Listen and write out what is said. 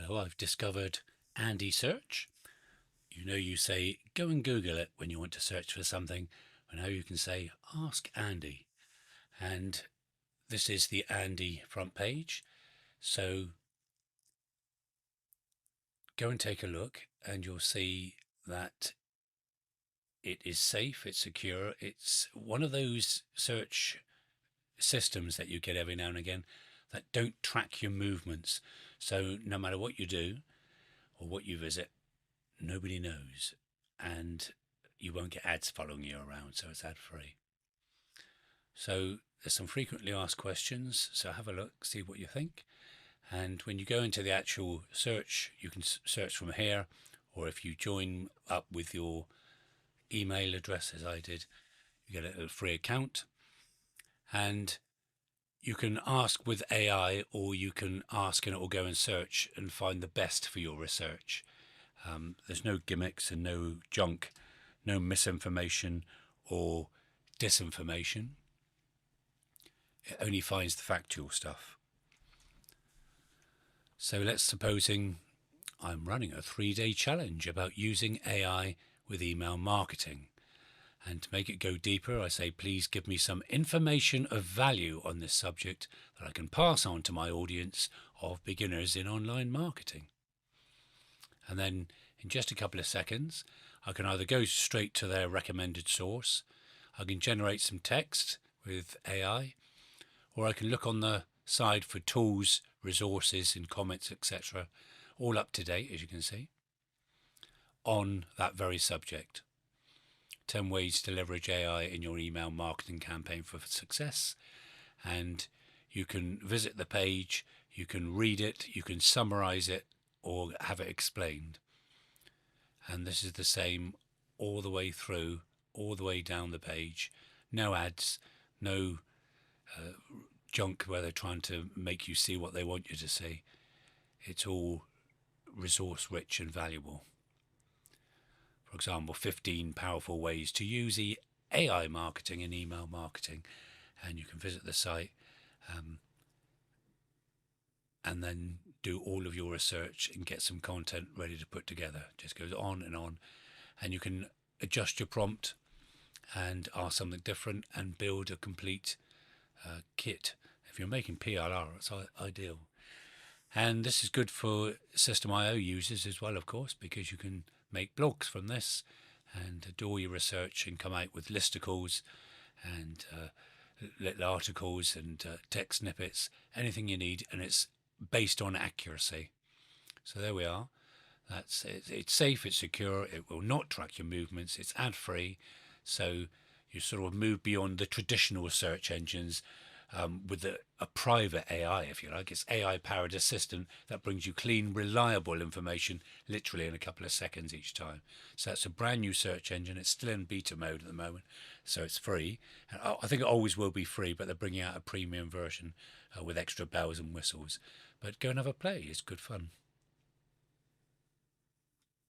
Hello, I've discovered Andi Search. You know, you say go and Google it when you want to search for something, and now you can say ask Andi. And this is the Andi front page. So go and take a look, and you'll see that it is safe, it's secure. It's one of those search systems that you get every now and again that don't track your movements. So no matter what you do or what you visit, nobody knows, and you won't get ads following you around, so it's ad free. So there's some frequently asked questions, so have a look, see what you think. And when you go into the actual search, you can search from here, or if you join up with your email address as I did, you get a free account. And you can ask with AI, or you can ask and it will go and search and find the best for your research. There's no gimmicks and no junk, no misinformation or disinformation. It only finds the factual stuff. So let's supposing I'm running a 3-day challenge about using AI with email marketing. And to make it go deeper, I say, please give me some information of value on this subject that I can pass on to my audience of beginners in online marketing. And then in just a couple of seconds, I can either go straight to their recommended source, I can generate some text with AI, or I can look on the side for tools, resources and comments, etc., all up to date, as you can see, on that very subject. 10 ways to leverage AI in your email marketing campaign for success. And you can visit the page, you can read it, you can summarize it, or have it explained. And this is the same all the way through, all the way down the page. No ads, no junk where they're trying to make you see what they want you to see. It's all resource rich and valuable. For example, 15 powerful ways to use AI marketing and email marketing. And you can visit the site and then do all of your research and get some content ready to put together. It just goes on. And you can adjust your prompt and ask something different and build a complete kit. If you're making PLR, it's ideal. And this is good for System.io users as well, of course, because you can make blogs from this and do all your research and come out with listicles and little articles and text snippets, anything you need, and it's based on accuracy. So there we are. That's it. It's safe, it's secure, it will not track your movements, it's ad free. So you sort of move beyond the traditional search engines with a private AI, if you like. It's AI powered assistant that brings you clean, reliable information literally in a couple of seconds each time. So that's a brand new search engine. It's still in beta mode at the moment, so it's free. And I think it always will be free, but they're bringing out a premium version with extra bells and whistles. But go and have a play. It's good fun.